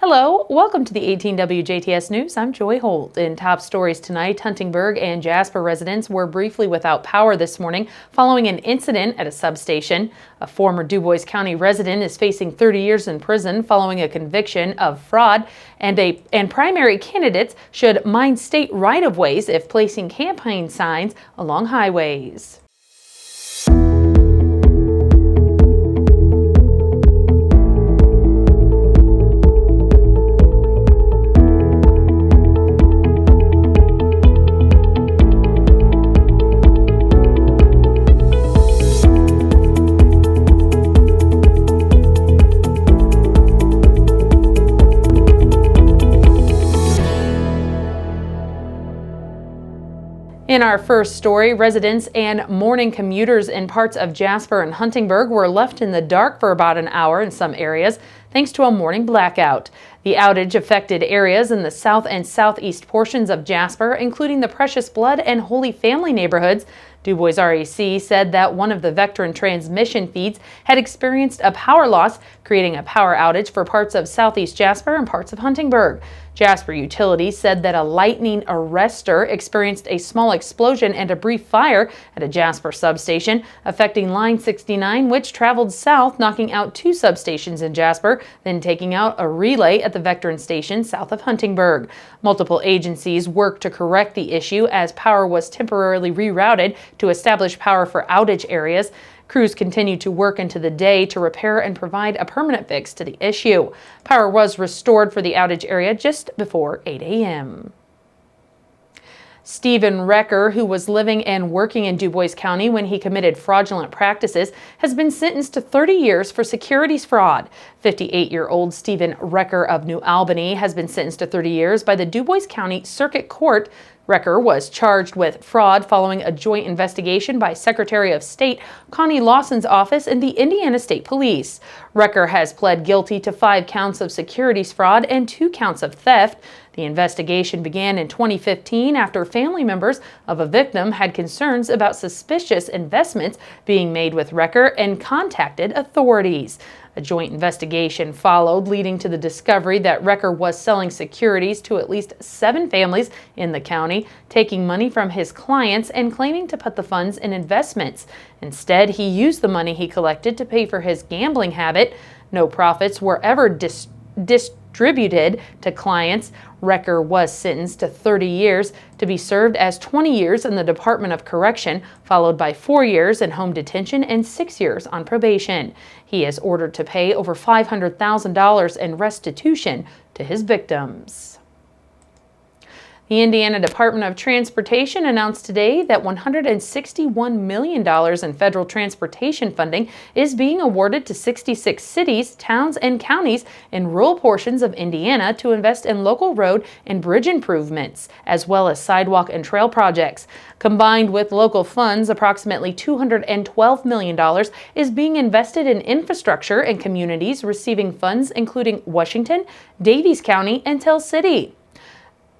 Hello, welcome to the 18 WJTS News. I'm Joy Holt. In top stories tonight, Huntingburg and Jasper residents were briefly without power this morning following an incident at a substation. A former Dubois County resident is facing 30 years in prison following a conviction of fraud, and primary candidates should mind state right-of-ways if placing campaign signs along highways. In our first story, residents and morning commuters in parts of Jasper and Huntingburg were left in the dark for about an hour in some areas thanks to a morning blackout. The outage affected areas in the south and southeast portions of Jasper, including the Precious Blood and Holy Family neighborhoods. Dubois REC said that one of the Vectron transmission feeds had experienced a power loss, creating a power outage for parts of southeast Jasper and parts of Huntingburg. Jasper Utilities said that a lightning arrestor experienced a small explosion and a brief fire at a Jasper substation, affecting line 69, which traveled south, knocking out two substations in Jasper, then taking out a relay at the Vectron station south of Huntingburg. Multiple agencies worked to correct the issue as power was temporarily rerouted to establish power for outage areas. Crews continued to work into the day to repair and provide a permanent fix to the issue. Power was restored for the outage area just before 8 a.m. Stephen Recker, who was living and working in Dubois County when he committed fraudulent practices, has been sentenced to 30 years for securities fraud. 58-year-old Stephen Recker of New Albany has been sentenced to 30 years by the Dubois County Circuit Court. Recker was charged with fraud following a joint investigation by Secretary of State Connie Lawson's office and the Indiana State Police. Recker has pled guilty to 5 counts of securities fraud and 2 counts of theft. The investigation began in 2015 after family members of a victim had concerns about suspicious investments being made with Recker and contacted authorities. A joint investigation followed, leading to the discovery that Recker was selling securities to at least 7 families in the county, taking money from his clients and claiming to put the funds in investments. Instead, he used the money he collected to pay for his gambling habit. No profits were ever distributed to clients. Recker was sentenced to 30 years to be served as 20 years in the Department of Correction, followed by 4 years in home detention and 6 years on probation. He is ordered to pay over $500,000 in restitution to his victims. The Indiana Department of Transportation announced today that $161 million in federal transportation funding is being awarded to 66 cities, towns, and counties in rural portions of Indiana to invest in local road and bridge improvements, as well as sidewalk and trail projects. Combined with local funds, approximately $212 million is being invested in infrastructure in communities receiving funds including Washington, Daviess County, and Tell City.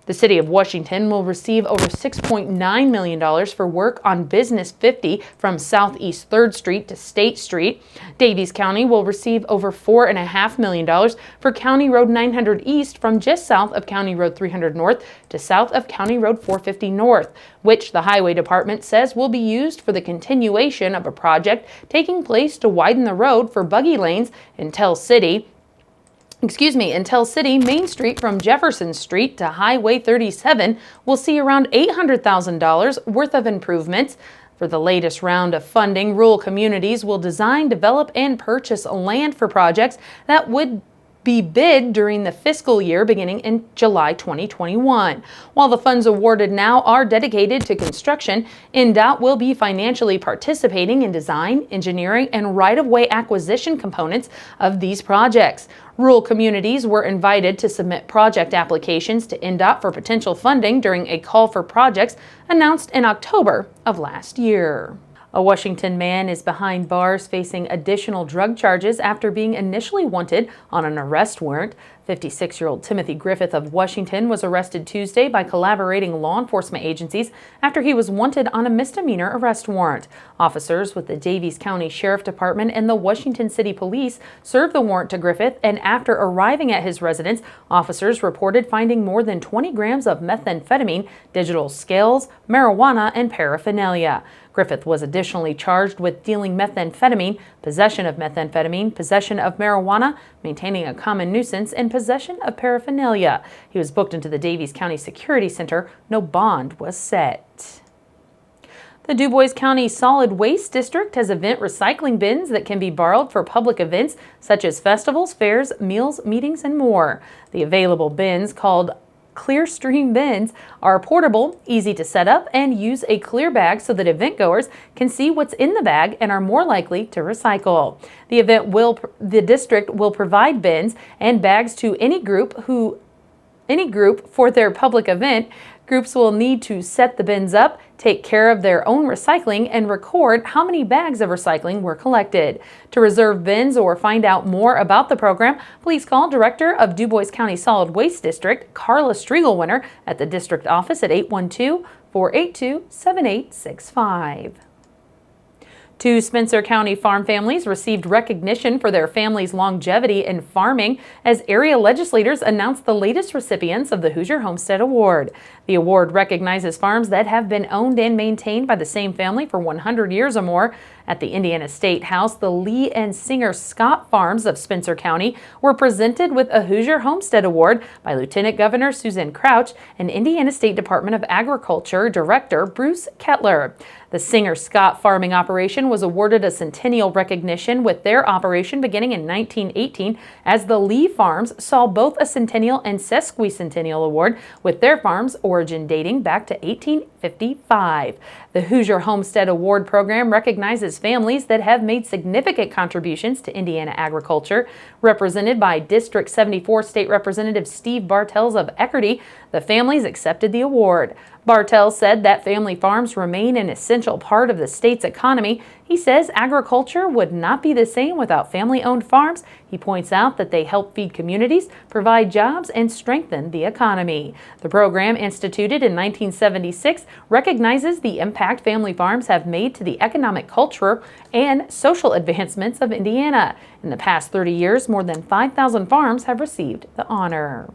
The City of Washington will receive over $6.9 million for work on Business 50 from Southeast 3rd Street to State Street. Daviess County will receive over $4.5 million for County Road 900 East from just south of County Road 300 North to south of County Road 450 North, which the Highway Department says will be used for the continuation of a project taking place to widen the road for buggy lanes in Tell City, Main Street from Jefferson Street to Highway 37 will see around $800,000 worth of improvements. For the latest round of funding, rural communities will design, develop, and purchase land for projects that would be bid during the fiscal year beginning in July 2021. While the funds awarded now are dedicated to construction, INDOT will be financially participating in design, engineering, and right-of-way acquisition components of these projects. Rural communities were invited to submit project applications to INDOT for potential funding during a call for projects announced in October of last year. A Washington man is behind bars facing additional drug charges after being initially wanted on an arrest warrant. 56-year-old Timothy Griffith of Washington was arrested Tuesday by collaborating law enforcement agencies after he was wanted on a misdemeanor arrest warrant. Officers with the Daviess County Sheriff Department and the Washington City Police served the warrant to Griffith, and after arriving at his residence, officers reported finding more than 20 grams of methamphetamine, digital scales, marijuana, and paraphernalia. Griffith was additionally charged with dealing methamphetamine, possession of marijuana, maintaining a common nuisance, and possession of paraphernalia. He was booked into the Daviess County Security Center. No bond was set. The Dubois County Solid Waste District has event recycling bins that can be borrowed for public events such as festivals, fairs, meals, meetings, and more. The available bins, called Clearstream bins, are portable, easy to set up, and use a clear bag so that event goers can see what's in the bag and are more likely to recycle. The district will provide bins and bags to any group for their public event. Groups will need to set the bins up, take care of their own recycling, and record how many bags of recycling were collected. To reserve bins or find out more about the program, please call Director of Dubois County Solid Waste District, Carla Striegelwinter, at the district office at 812-482-7865. Two Spencer County farm families received recognition for their family's longevity in farming as area legislators announced the latest recipients of the Hoosier Homestead Award. The award recognizes farms that have been owned and maintained by the same family for 100 years or more. At the Indiana State House, the Lee and Singer Scott Farms of Spencer County were presented with a Hoosier Homestead Award by Lieutenant Governor Susan Crouch and Indiana State Department of Agriculture Director Bruce Kettler. The Singer Scott farming operation was awarded a centennial recognition with their operation beginning in 1918, as the Lee Farms saw both a centennial and sesquicentennial award, with their farms' origin dating back to 1855. The Hoosier Homestead Award program recognizes families that have made significant contributions to Indiana agriculture. Represented by District 74 State Representative Steve Bartels of Eckerty, the families accepted the award. Bartels said that family farms remain an essential part of the state's economy. He says agriculture would not be the same without family-owned farms. He points out that they help feed communities, provide jobs, and strengthen the economy. The program, instituted in 1976, recognizes the impact family farms have made to the economic, culture, and social advancements of Indiana. In the past 30 years, more than 5,000 farms have received the honor.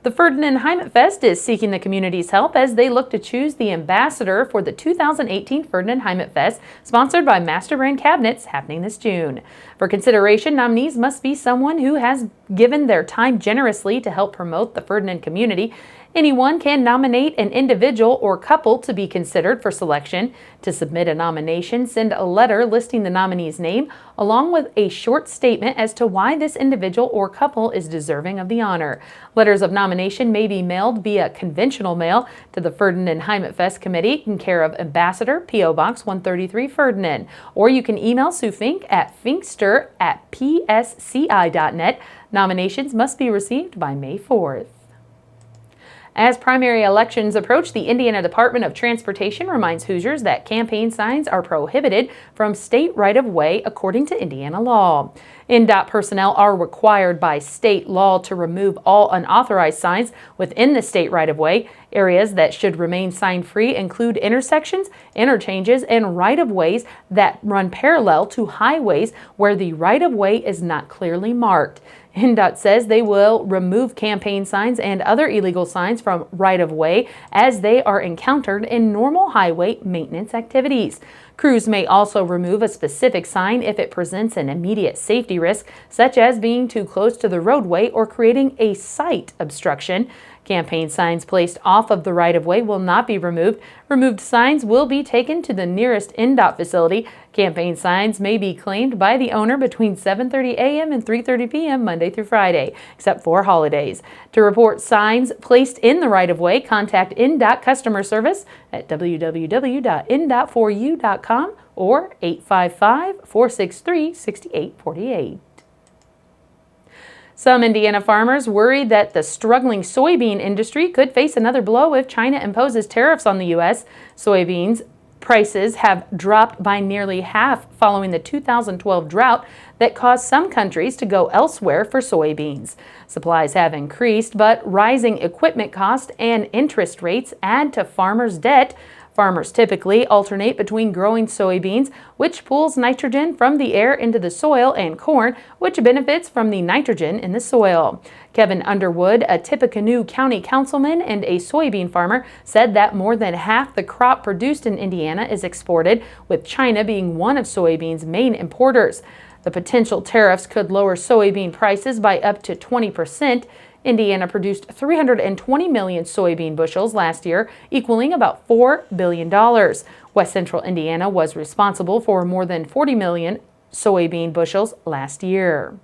The Ferdinand Heimatfest is seeking the community's help as they look to choose the ambassador for the 2018 Ferdinand Heimatfest, sponsored by Master Brand Cabinets, happening this June. For consideration, nominees must be someone who has given their time generously to help promote the Ferdinand community. Anyone can nominate an individual or couple to be considered for selection. To submit a nomination, send a letter listing the nominee's name, along with a short statement as to why this individual or couple is deserving of the honor. Letters of nomination may be mailed via conventional mail to the Ferdinand Heimatfest Committee in care of Ambassador, P.O. Box 133 Ferdinand, or you can email Sue Fink at finkster@psci.net. Nominations must be received by May 4th. As primary elections approach, the Indiana Department of Transportation reminds Hoosiers that campaign signs are prohibited from state right-of-way according to Indiana law. INDOT personnel are required by state law to remove all unauthorized signs within the state right-of-way. Areas that should remain sign-free include intersections, interchanges, and right-of-ways that run parallel to highways where the right-of-way is not clearly marked. INDOT says they will remove campaign signs and other illegal signs from right-of-way as they are encountered in normal highway maintenance activities. Crews may also remove a specific sign if it presents an immediate safety risk, such as being too close to the roadway or creating a sight obstruction. Campaign signs placed off of the right-of-way will not be removed. Removed signs will be taken to the nearest INDOT facility. Campaign signs may be claimed by the owner between 7:30 a.m. and 3:30 p.m. Monday through Friday, except for holidays. To report signs placed in the right-of-way, contact INDOT customer service at www.indot4u.com or 855-463-6848. Some Indiana farmers worry that the struggling soybean industry could face another blow if China imposes tariffs on the U.S. Soybeans prices have dropped by nearly half following the 2012 drought that caused some countries to go elsewhere for soybeans. Supplies have increased, but rising equipment costs and interest rates add to farmers' debt. Farmers typically alternate between growing soybeans, which pulls nitrogen from the air into the soil, and corn, which benefits from the nitrogen in the soil. Kevin Underwood, a Tippecanoe County councilman and a soybean farmer, said that more than half the crop produced in Indiana is exported, with China being one of soybeans' main importers. The potential tariffs could lower soybean prices by up to 20%. Indiana produced 320 million soybean bushels last year, equaling about $4 billion. West Central Indiana was responsible for more than 40 million soybean bushels last year.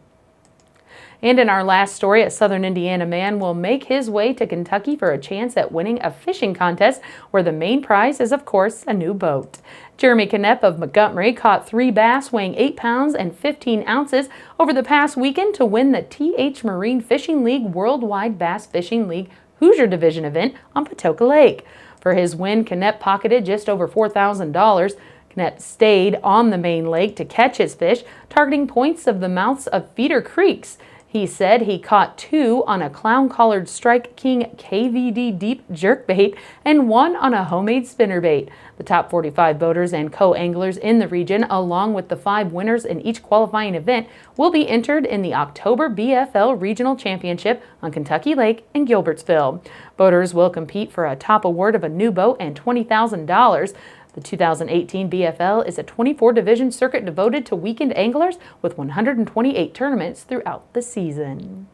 And in our last story, a southern Indiana man will make his way to Kentucky for a chance at winning a fishing contest where the main prize is, of course, a new boat. Jeremy Knepp of Montgomery caught 3 bass weighing 8 pounds and 15 ounces over the past weekend to win the TH Marine Fishing League Worldwide Bass Fishing League Hoosier Division event on Patoka Lake. For his win, Knepp pocketed just over $4,000. Knepp stayed on the main lake to catch his fish, targeting points of the mouths of feeder creeks. He said he caught 2 on a clown-collared Strike King KVD deep jerkbait and 1 on a homemade spinnerbait. The top 45 boaters and co-anglers in the region, along with the 5 winners in each qualifying event, will be entered in the October BFL Regional Championship on Kentucky Lake in Gilbertsville. Boaters will compete for a top award of a new boat and $20,000. The 2018 BFL is a 24-division circuit devoted to weekend anglers with 128 tournaments throughout the season.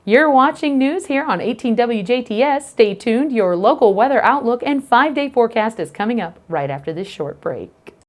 You're watching news here on 18 WJTS. Stay tuned. Your local weather outlook and 5-day forecast is coming up right after this short break.